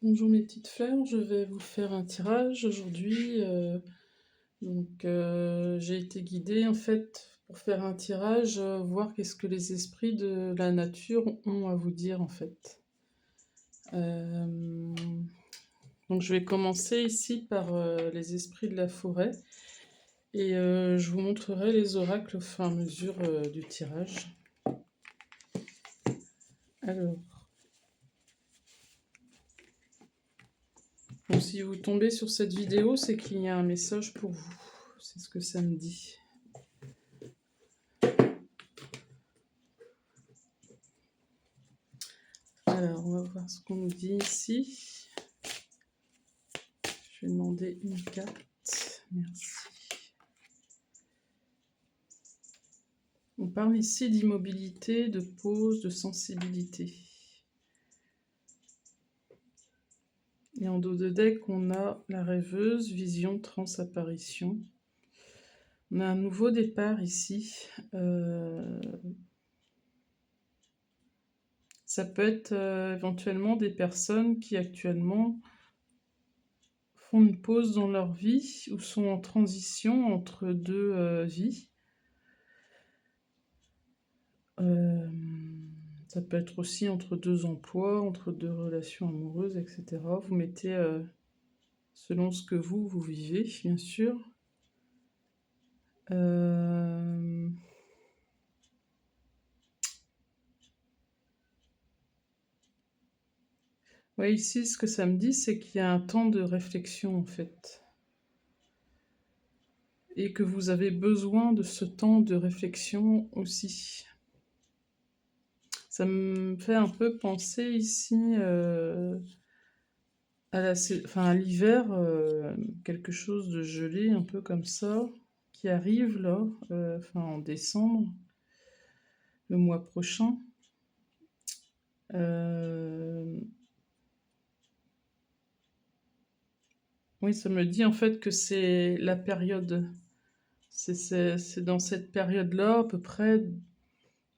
Bonjour mes petites fleurs, je vais vous faire un tirage aujourd'hui. J'ai été guidée en fait pour faire un tirage, voir qu'est-ce que les esprits de la nature ont à vous dire en fait. Euh, donc je vais commencer ici par les esprits de la forêt et je vous montrerai les oracles au fur et à mesure du tirage. Alors, donc si vous tombez sur cette vidéo, c'est qu'il y a un message pour vous. C'est ce que ça me dit. Alors, on va voir ce qu'on nous dit ici. Je vais demander une carte. Merci. On parle ici d'immobilité, de pause, de sensibilité. Et en dos de deck, on a la rêveuse, vision, transapparition. On a un nouveau départ ici. Ça peut être éventuellement des personnes qui actuellement font une pause dans leur vie ou sont en transition entre deux vies. Ça peut être aussi entre deux emplois, entre deux relations amoureuses, etc. Vous mettez selon ce que vous vivez, bien sûr. Ouais, ici, ce que ça me dit, c'est qu'il y a un temps de réflexion, en fait. Et que vous avez besoin de ce temps de réflexion aussi. Ça me fait un peu penser ici à l'hiver, quelque chose de gelé, un peu comme ça, qui arrive là, en décembre, le mois prochain. Oui, ça me dit en fait que c'est la période. C'est dans cette période-là, à peu près,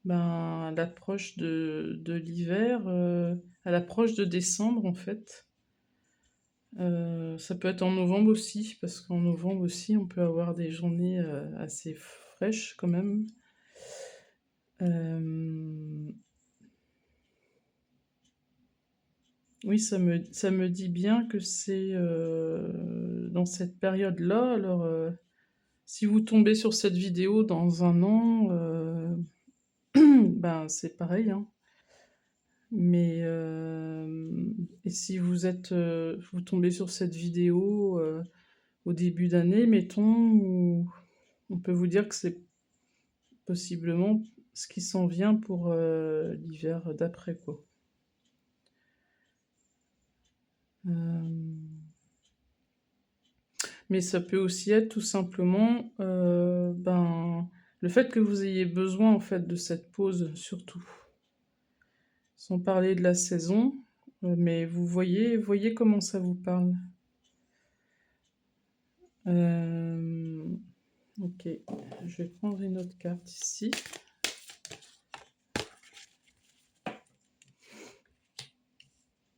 à l'approche de l'hiver, à l'approche de décembre en fait. Ça peut être en novembre aussi, parce qu'en novembre aussi, on peut avoir des journées assez fraîches quand même. Oui, ça me dit bien que c'est dans cette période-là. Alors, si vous tombez sur cette vidéo dans un an, c'est pareil, hein. Mais et si vous tombez sur cette vidéo au début d'année, mettons, on peut vous dire que c'est possiblement ce qui s'en vient pour l'hiver d'après, quoi. Mais ça peut aussi être tout simplement le fait que vous ayez besoin en fait de cette pause surtout. Sans parler de la saison, mais vous voyez comment ça vous parle. Ok, je vais prendre une autre carte ici.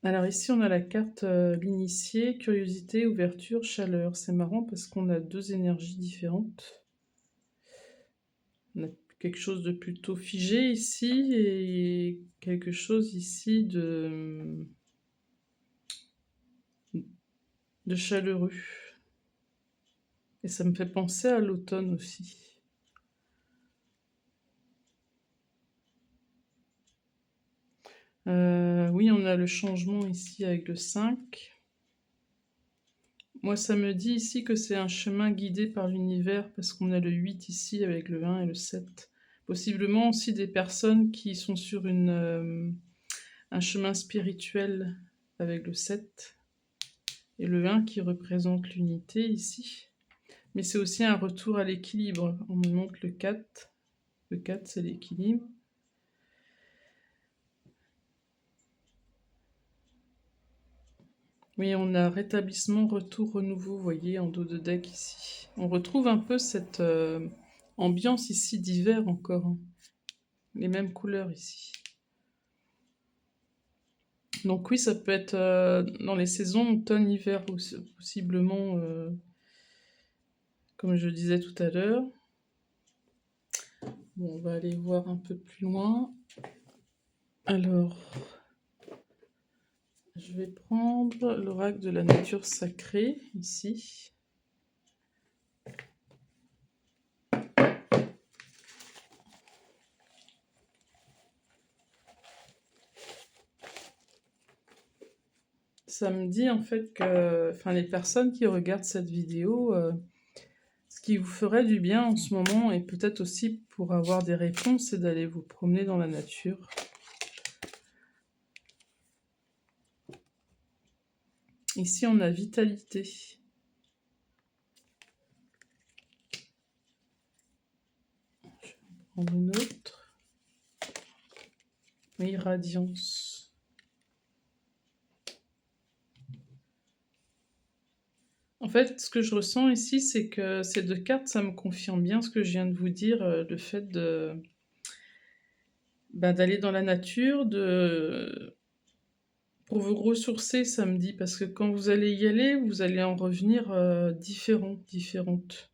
Alors ici, on a la carte l'initié, curiosité, ouverture, chaleur. C'est marrant parce qu'on a deux énergies différentes. On a quelque chose de plutôt figé ici et quelque chose ici de chaleureux. Et ça me fait penser à l'automne aussi. Oui, on a le changement ici avec le 5. Moi, ça me dit ici que c'est un chemin guidé par l'univers parce qu'on a le 8 ici avec le 1 et le 7. Possiblement aussi des personnes qui sont sur un chemin spirituel avec le 7 et le 1 qui représente l'unité ici. Mais c'est aussi un retour à l'équilibre. On me montre le 4. Le 4, c'est l'équilibre. Oui, on a rétablissement, retour, renouveau, vous voyez, en dos de deck ici. On retrouve un peu cette ambiance ici d'hiver encore, hein. Les mêmes couleurs ici. Donc oui, ça peut être dans les saisons automne-hiver possiblement, comme je disais tout à l'heure. Bon, on va aller voir un peu plus loin. Alors, je vais prendre l'oracle de la nature sacrée, ici. Ça me dit en fait que les personnes qui regardent cette vidéo, ce qui vous ferait du bien en ce moment, et peut-être aussi pour avoir des réponses, c'est d'aller vous promener dans la nature. Ici, on a vitalité. Je vais en prendre une autre. Oui, radiance. En fait, ce que je ressens ici, c'est que ces deux cartes, ça me confirme bien ce que je viens de vous dire, le fait d'aller dans la nature, pour vous ressourcer, ça me dit, parce que quand vous allez y aller, vous allez en revenir différente.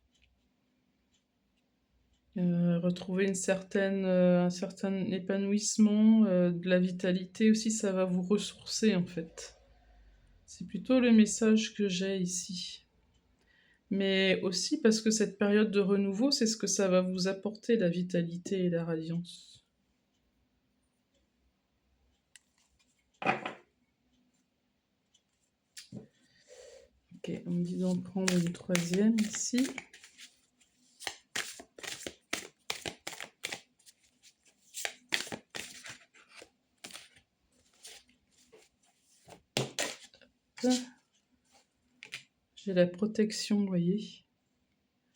Retrouver un certain épanouissement, de la vitalité aussi, ça va vous ressourcer en fait. C'est plutôt le message que j'ai ici. Mais aussi parce que cette période de renouveau, c'est ce que ça va vous apporter, la vitalité et la radiance. Ok, on me dit d'en prendre une troisième ici. J'ai la protection, vous voyez.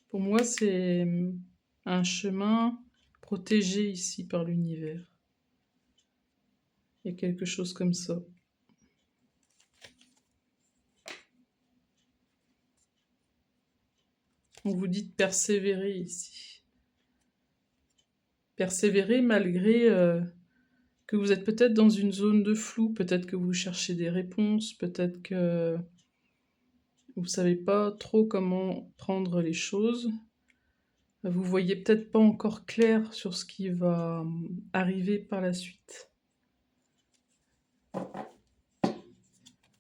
Pour moi, c'est un chemin protégé ici par l'univers. Il y a quelque chose comme ça. On vous dit de persévérer ici. Persévérer malgré que vous êtes peut-être dans une zone de flou, peut-être que vous cherchez des réponses, peut-être que vous ne savez pas trop comment prendre les choses. Vous voyez peut-être pas encore clair sur ce qui va arriver par la suite.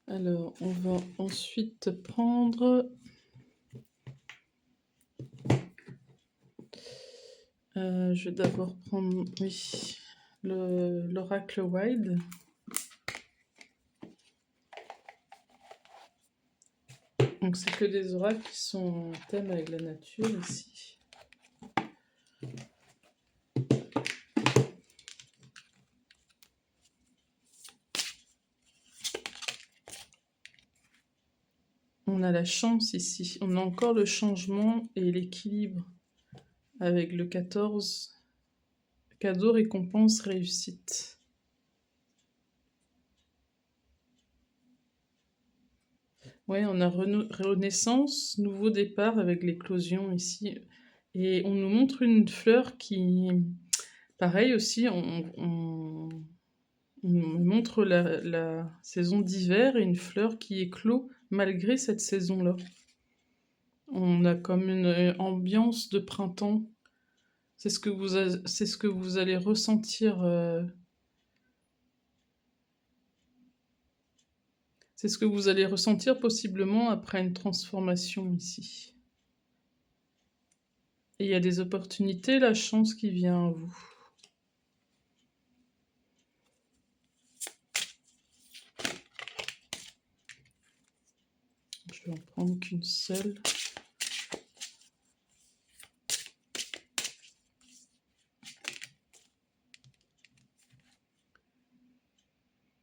Alors, on va ensuite prendre... je vais d'abord prendre, oui, l'oracle Wild. Donc c'est que des oracles qui sont en thème avec la nature ici. On a la chance ici. On a encore le changement et l'équilibre avec le 14. Cadeau, récompense, réussite. Ouais, on a renaissance, nouveau départ avec l'éclosion ici. Et on nous montre une fleur qui... Pareil aussi, on montre la saison d'hiver et une fleur qui éclot malgré cette saison-là. On a comme une ambiance de printemps. C'est ce que vous allez ressentir. C'est ce que vous allez ressentir possiblement après une transformation ici. Et il y a des opportunités, la chance qui vient à vous. Je vais en prendre qu'une seule.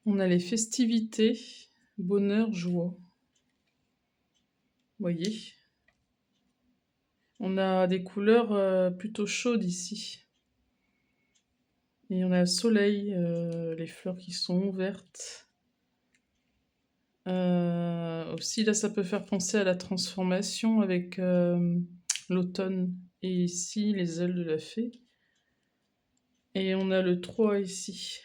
On a les festivités, bonheur, joie. Vous voyez ? On a des couleurs plutôt chaudes ici. Et on a le soleil, les fleurs qui sont vertes. Aussi, là, ça peut faire penser à la transformation avec l'automne. Et ici, les ailes de la fée. Et on a le 3 ici.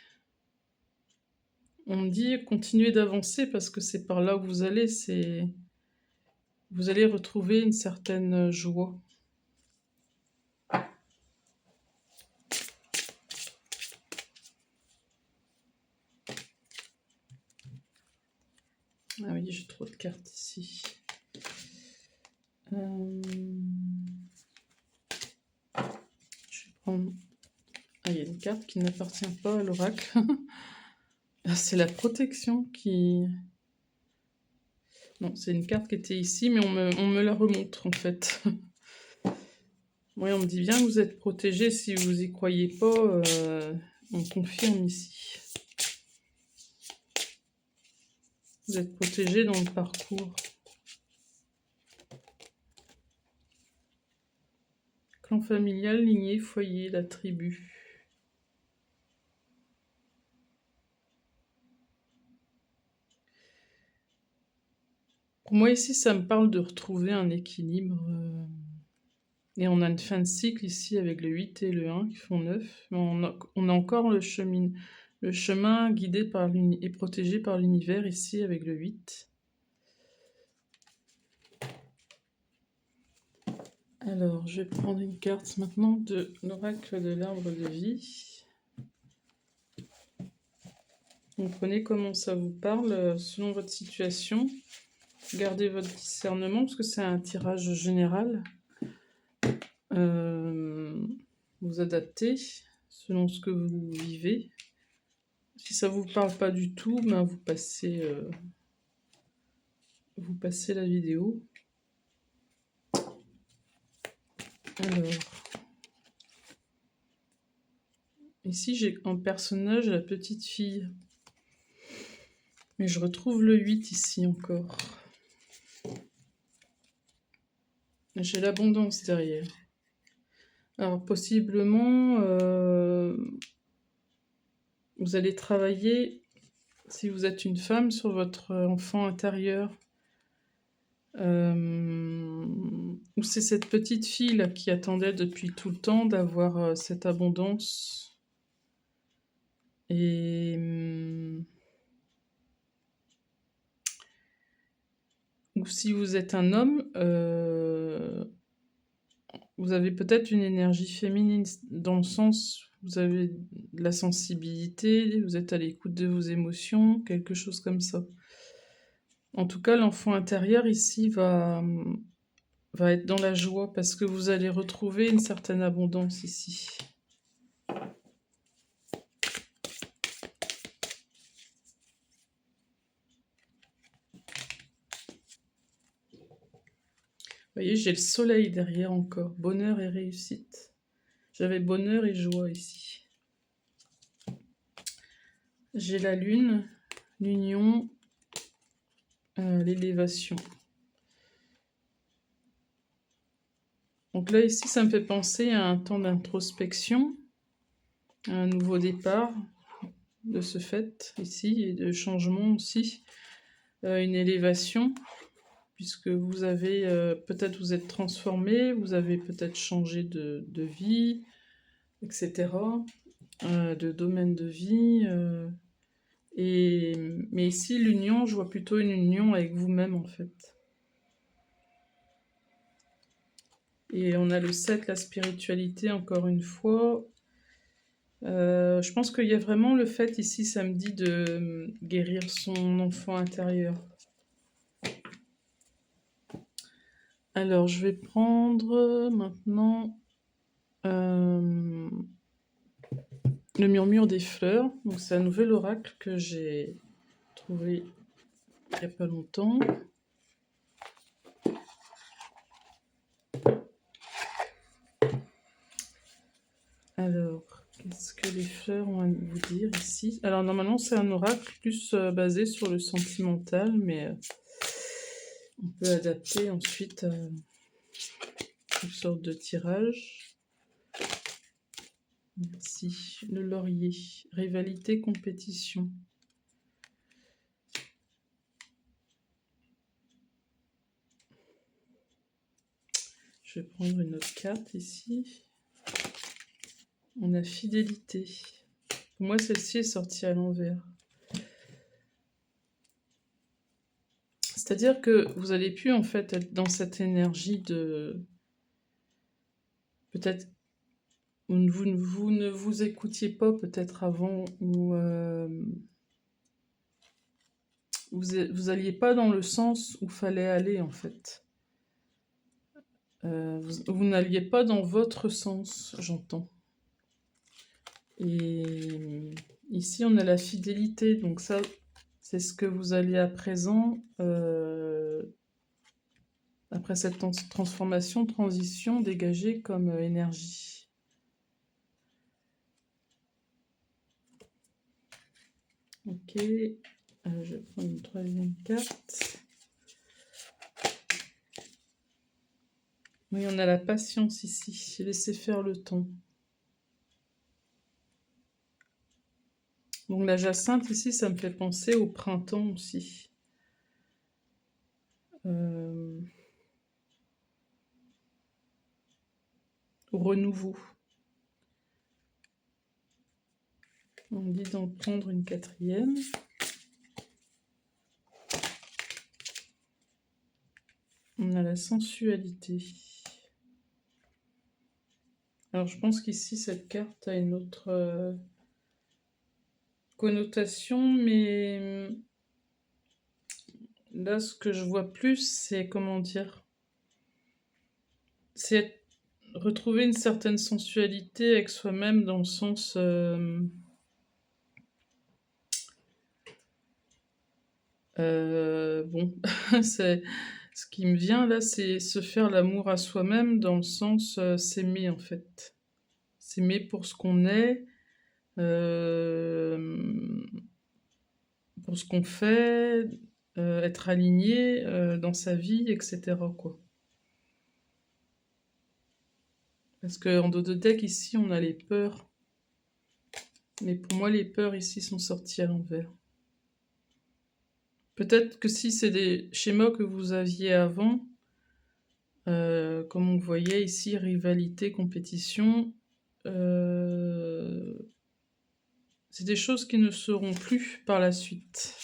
On me dit continuez d'avancer parce que c'est par là où vous allez, vous allez retrouver une certaine joie. Ah oui, j'ai trop de cartes ici. Je vais prendre... Ah, il y a une carte qui n'appartient pas à l'oracle. C'est la protection qui... Non, c'est une carte qui était ici, mais on me la remontre en fait. Oui, on me dit bien que vous êtes protégé. Si vous y croyez pas, on confirme ici. Vous êtes protégé dans le parcours. Clan familial, lignée, foyer, la tribu. Pour moi ici, ça me parle de retrouver un équilibre. Et on a une fin de cycle ici avec le 8 et le 1 qui font 9. Mais on a encore le chemin guidé par et protégé par l'univers ici avec le 8. Alors, je vais prendre une carte maintenant de l'oracle de l'arbre de vie. Comprenez comment ça vous parle selon votre situation. Gardez votre discernement parce que c'est un tirage général. Vous adaptez selon ce que vous vivez. Si ça vous parle pas du tout, ben vous passez la vidéo. Alors, ici j'ai en personnage la petite fille. Mais je retrouve le 8 ici encore. J'ai l'abondance derrière. Alors possiblement, vous allez travailler, si vous êtes une femme, sur votre enfant intérieur. Ou c'est cette petite fille là qui attendait depuis tout le temps d'avoir cette abondance. Et ou si vous êtes un homme, vous avez peut-être une énergie féminine dans le sens vous avez de la sensibilité, vous êtes à l'écoute de vos émotions, quelque chose comme ça. En tout cas, l'enfant intérieur ici va être dans la joie parce que vous allez retrouver une certaine abondance ici. Vous voyez, j'ai le soleil derrière encore. Bonheur et réussite. J'avais bonheur et joie ici. J'ai la lune, l'union, l'élévation. Donc là, ici, ça me fait penser à un temps d'introspection, à un nouveau départ de ce fait, ici, et de changement aussi. Une élévation, puisque vous avez, peut-être vous êtes transformé, vous avez peut-être changé de vie, etc., de domaine de vie. Mais ici, l'union, je vois plutôt une union avec vous-même, en fait. Et on a le 7, la spiritualité, encore une fois. Je pense qu'il y a vraiment le fait ici, samedi, de guérir son enfant intérieur. Alors, je vais prendre maintenant le murmure des fleurs. Donc, c'est un nouvel oracle que j'ai trouvé il n'y a pas longtemps. Alors, qu'est-ce que les fleurs ont à vous dire ici? Alors, normalement, c'est un oracle plus basé sur le sentimental, mais on peut adapter ensuite une sorte de tirage. Merci. Le laurier. Rivalité, compétition. Je vais prendre une autre carte ici. On a fidélité. Pour moi, celle-ci est sortie à l'envers. C'est-à-dire que vous allez plus, en fait, être dans cette énergie de... Peut-être vous ne vous écoutiez pas peut-être avant, ou vous alliez pas dans le sens où fallait aller, en fait. Vous n'alliez pas dans votre sens, j'entends. Et ici, on a la fidélité, donc ça, c'est ce que vous allez à présent, après cette transformation, transition, dégager comme énergie. Ok, je vais prendre une troisième carte. Oui, on a la patience ici, laissez faire le temps. Donc la jacinthe ici, ça me fait penser au printemps aussi. Au renouveau. On dit d'en prendre une quatrième. On a la sensualité. Alors je pense qu'ici, cette carte a une autre connotation, mais là, ce que je vois plus, c'est, comment dire, c'est retrouver une certaine sensualité avec soi-même dans le sens... bon, c'est... Ce qui me vient là, c'est se faire l'amour à soi-même dans le sens s'aimer en fait. S'aimer pour ce qu'on est, pour ce qu'on fait, être aligné dans sa vie, etc. quoi. Parce qu'en dos de deck, ici, on a les peurs. Mais pour moi, les peurs ici sont sorties à l'envers. Peut-être que si c'est des schémas que vous aviez avant, comme on voyait ici, rivalité, compétition, c'est des choses qui ne seront plus par la suite.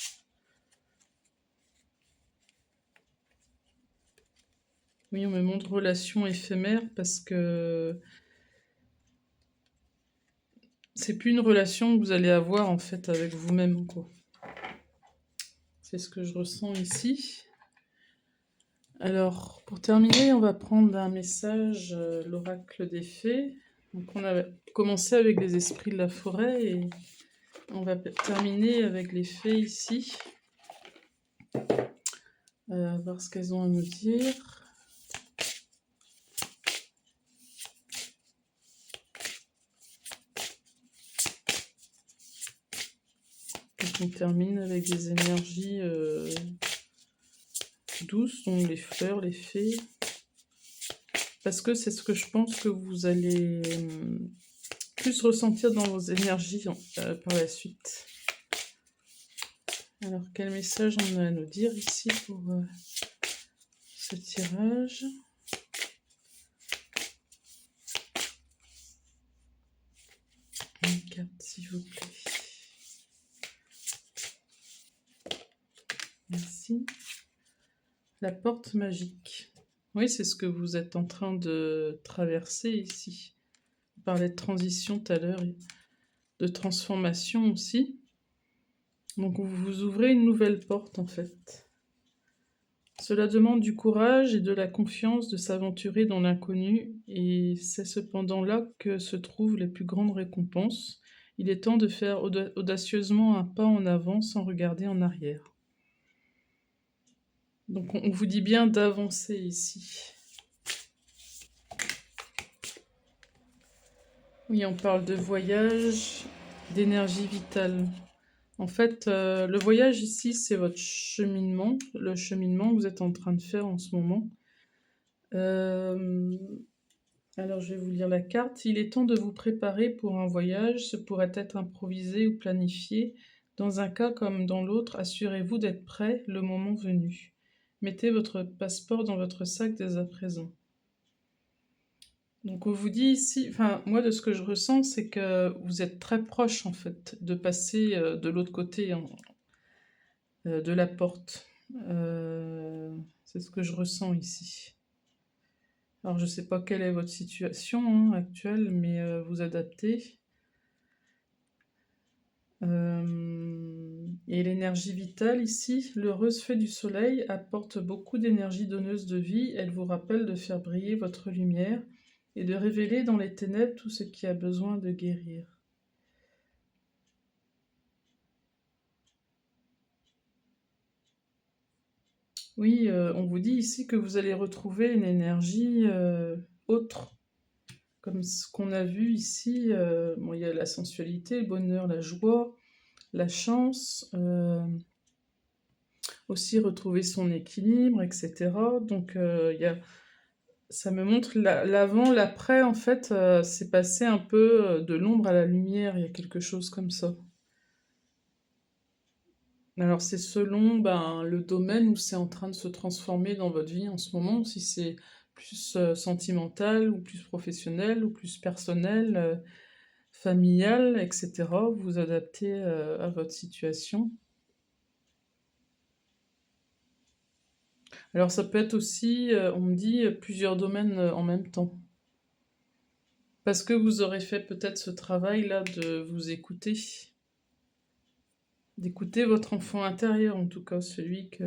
Oui, on me montre relation éphémère parce que c'est plus une relation que vous allez avoir en fait avec vous-même, quoi. C'est ce que je ressens ici. Alors, pour terminer, on va prendre un message, l'oracle des fées. Donc, on a commencé avec les esprits de la forêt et on va terminer avec les fées ici. Voir ce qu'elles ont à nous dire. Donc, on termine avec des énergies douces, donc les fleurs, les fées. Parce que c'est ce que je pense que vous allez plus ressentir dans vos énergies par la suite. Alors, quel message on a à nous dire ici pour ce tirage? Une carte, s'il vous plaît. Merci. La porte magique. Oui, c'est ce que vous êtes en train de traverser ici. On parlait de transition tout à l'heure, et de transformation aussi. Donc vous ouvrez une nouvelle porte en fait. Cela demande du courage et de la confiance de s'aventurer dans l'inconnu, et c'est cependant là que se trouvent les plus grandes récompenses. Il est temps de faire audacieusement un pas en avant sans regarder en arrière. Donc on vous dit bien d'avancer ici. Oui, on parle de voyage, d'énergie vitale. En fait, le voyage ici, c'est votre cheminement, le cheminement que vous êtes en train de faire en ce moment. Alors, je vais vous lire la carte. Il est temps de vous préparer pour un voyage. Ce pourrait être improvisé ou planifié. Dans un cas comme dans l'autre, assurez-vous d'être prêt le moment venu. Mettez votre passeport dans votre sac dès à présent. Donc on vous dit ici, enfin moi de ce que je ressens, c'est que vous êtes très proche en fait de passer de l'autre côté de la porte. C'est ce que je ressens ici. Alors je sais pas quelle est votre situation, hein, actuelle, mais vous adaptez. Et l'énergie vitale ici, l'heureuse fée du soleil apporte beaucoup d'énergie donneuse de vie. Elle vous rappelle de faire briller votre lumière et de révéler dans les ténèbres tout ce qui a besoin de guérir. Oui, on vous dit ici que vous allez retrouver une énergie autre, comme ce qu'on a vu ici. Bon, il y a la sensualité, le bonheur, la joie, la chance, aussi retrouver son équilibre, etc. Donc, ça me montre l'avant, l'après, en fait, c'est passé un peu de l'ombre à la lumière, il y a quelque chose comme ça. Alors c'est selon le domaine où c'est en train de se transformer dans votre vie en ce moment, si c'est plus sentimental ou plus professionnel ou plus personnel, familial, etc. Vous adaptez à votre situation. Alors ça peut être aussi, on me dit, plusieurs domaines en même temps. Parce que vous aurez fait peut-être ce travail-là de vous écouter, d'écouter votre enfant intérieur, en tout cas celui qui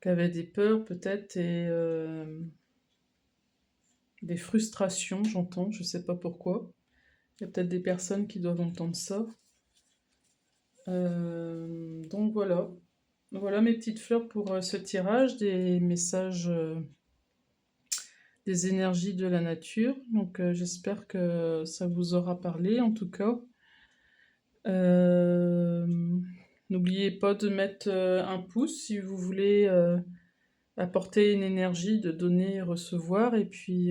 avait des peurs peut-être et des frustrations, j'entends, je sais pas pourquoi. Il y a peut-être des personnes qui doivent entendre ça. Donc voilà. Voilà mes petites fleurs pour ce tirage, des messages, des énergies de la nature. Donc j'espère que ça vous aura parlé en tout cas. Euh, N'oubliez pas de mettre un pouce si vous voulez apporter une énergie de donner et recevoir. Et puis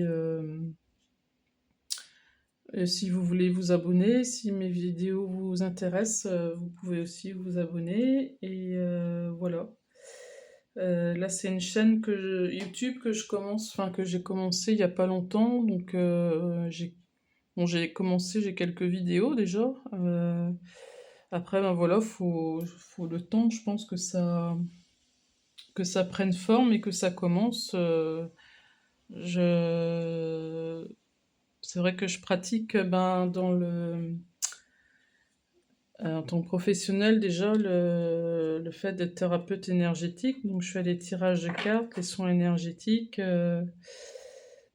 si vous voulez vous abonner, si mes vidéos vous intéressent, vous pouvez aussi vous abonner. Et voilà. Là, c'est une chaîne YouTube que je commence, enfin que j'ai commencé il y a pas longtemps. Donc j'ai commencé, j'ai quelques vidéos déjà. Après, ben voilà, faut le temps, je pense que ça prenne forme et que ça commence. Je... C'est vrai que je pratique en tant que professionnel déjà le fait d'être thérapeute énergétique. Donc je fais les tirages de cartes, les soins énergétiques,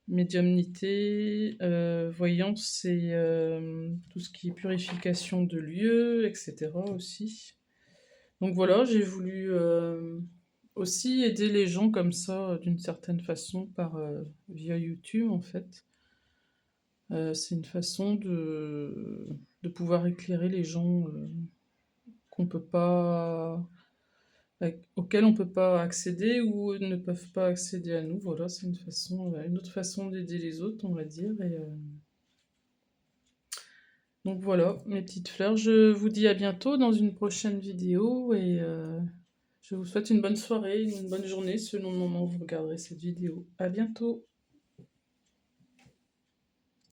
médiumnité, voyance et tout ce qui est purification de lieux, etc. aussi. Donc voilà, j'ai voulu aussi aider les gens comme ça, d'une certaine façon, via YouTube en fait. C'est une façon de pouvoir éclairer les gens qu'on peut pas, auxquels on peut pas accéder ou ne peuvent pas accéder à nous. Voilà, c'est une autre façon d'aider les autres, on va dire. Donc voilà, mes petites fleurs. Je vous dis à bientôt dans une prochaine vidéo et je vous souhaite une bonne soirée, une bonne journée selon le moment où vous regarderez cette vidéo. À bientôt!